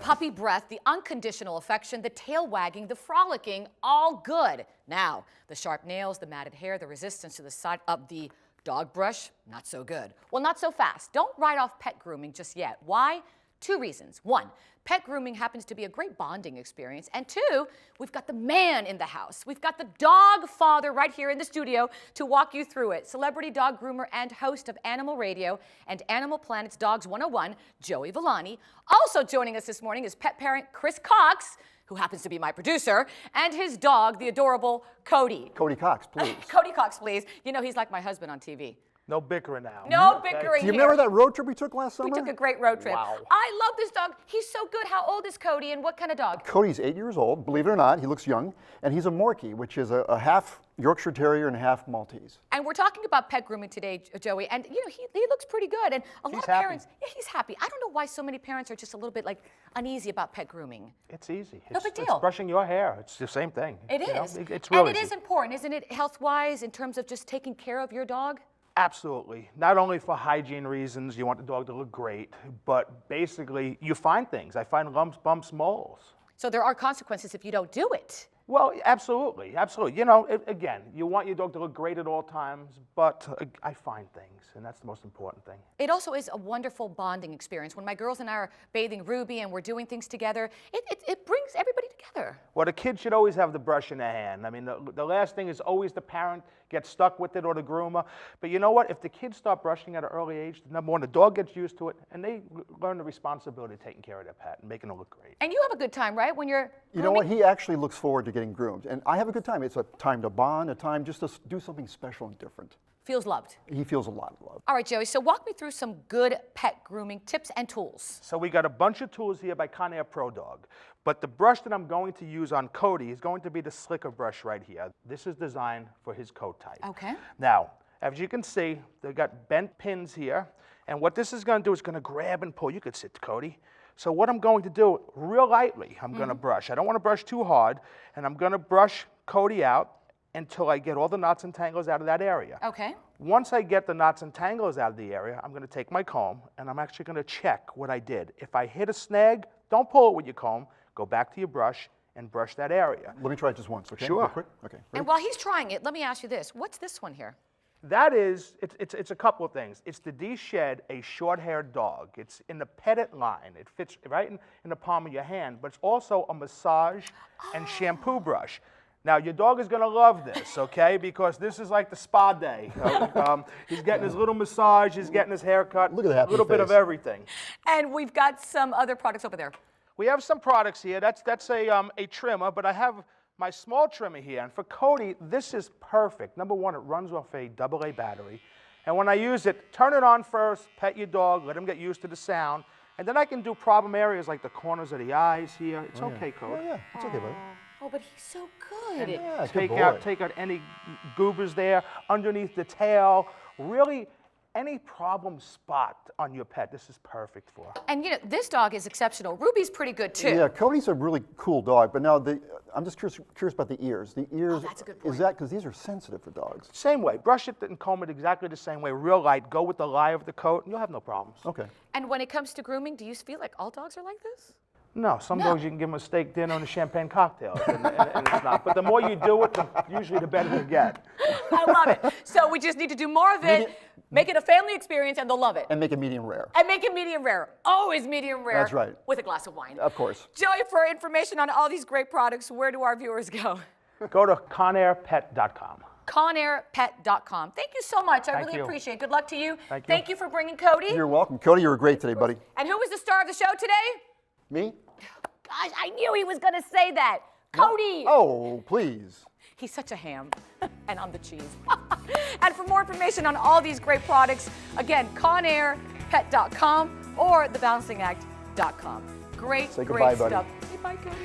puppy breath, the unconditional affection, the tail wagging, the frolicking, all good. Now, the sharp nails, the matted hair, the resistance to the side of the dog brush, not so good. Well, not so fast. Don't write off pet grooming just yet. Why? Two reasons. One, pet grooming happens to be a great bonding experience. And two, we've got the man in the house. We've got the dog father right here in the studio to walk you through it. Celebrity dog groomer and host of Animal Radio and Animal Planet's Dogs 101, Joey Villani. Also joining us this morning is pet parent Chris Cox, who happens to be my producer, and his dog, the adorable Cody. Cody Cox, please. Cody Cox, please. You know, he's like my husband on TV. No bickering now. No bickering. Do you remember that road trip we took last summer? We took a great road trip. Wow. I love this dog. He's so good. How old is Cody and what kind of dog? Cody's 8 years old, believe it or not. He looks young. And he's a Morkie, which is a half Yorkshire Terrier and half Maltese. And we're talking about pet grooming today, Joey. And, you know, he looks pretty good. And a lot of parents, yeah, he's happy. I don't know why so many parents are just a little bit, like, uneasy about pet grooming. It's easy. No big deal. It's brushing your hair. It's the same thing. It is. It's really And it is important, isn't it, health-wise, in terms of just taking care of your dog? Absolutely. Not only for hygiene reasons, you want the dog to look great, but basically you find things. I find lumps, bumps, moles. So there are consequences if you don't do it. Well, absolutely, absolutely. You know, again, you want your dog to look great at all times, but I find things, and that's the most important thing. It also is a wonderful bonding experience. When my girls and I are bathing Ruby and we're doing things together, it brings everybody together. Well, the kid should always have the brush in their hand. I mean, the last thing is always the parent gets stuck with it or the groomer. But you know what? If the kids start brushing at an early age, number one, the dog gets used to it, and they learn the responsibility of taking care of their pet and making it look great. And you have a good time, right, when you're You know what? He actually looks forward to getting groomed. And I have a good time. It's a time to bond, a time just to do something special and different. Feels loved. He feels a lot of love. All right, Joey, so walk me through some good pet grooming tips and tools. So we got a bunch of tools here by Conair Pro Dog. But the brush that I'm going to use on Cody is going to be the slicker brush right here. This is designed for his coat type. Okay. Now, as you can see, they've got bent pins here. And what this is going to do is going to grab and pull. You could sit, Cody. So what I'm going to do, real lightly, I'm going to brush. I don't want to brush too hard. And I'm going to brush Cody out until I get all the knots and tangles out of that area. Okay. Once I get the knots and tangles out of the area, I'm going to take my comb and I'm actually going to check what I did. If I hit a snag, don't pull it with your comb. Go back to your brush and brush that area. Let me try it just once, okay? Sure. Real quick? Okay. Ready? And while he's trying it, let me ask you this. What's this one here? That is, it's a couple of things. It's to de-shed a short-haired dog. It's in the petite line. It fits right in the palm of your hand, but it's also a massage and shampoo brush. Now, your dog is going to love this, okay, because this is like the spa day. He's getting his little massage, he's getting his haircut. Look at that a little bit of everything. And we've got some other products over there. We have some products here. That's a trimmer, but I have my small trimmer here. And for Cody, this is perfect. Number one, it runs off a AA battery. And when I use it, turn it on first, pet your dog, let him get used to the sound. And then I can do problem areas like the corners of the eyes here. It's okay, Cody. Yeah, it's okay, buddy. Oh, but he's so good. Yeah, Take good out any goobers there, underneath the tail. Really, any problem spot on your pet, this is perfect for. And you know, this dog is exceptional. Ruby's pretty good too. Yeah, Cody's a really cool dog, but now I'm just curious about the ears. The ears, that's a good point. is that because these are sensitive for dogs? Same way, brush it and comb it exactly the same way, real light, go with the lie of the coat, and you'll have no problems. Okay. And when it comes to grooming, do you feel like all dogs are like this? No, some dogs you can give them a steak dinner and a champagne cocktail, and it's not. But the more you do it, usually the better you get. I love it. So we just need to do more of it, make it a family experience, and they'll love it. And make it medium rare. And make it medium rare. Always medium rare. That's right. With a glass of wine. Of course. Joey, for information on all these great products, where do our viewers go? Go to conairpet.com. conairpet.com. Thank you so much. I really you. appreciate it. Good luck to you. Thank you. Thank you for bringing Cody. You're welcome. Cody, you were great today, buddy. And who was the star of the show today? Me? Gosh, I knew he was going to say that. Cody. Oh, please. He's such a ham. And I'm the cheese. And for more information on all these great products, again, conairpet.com or thebalancing.act.com. Great, Say great goodbye, buddy. stuff. Say bye, Cody.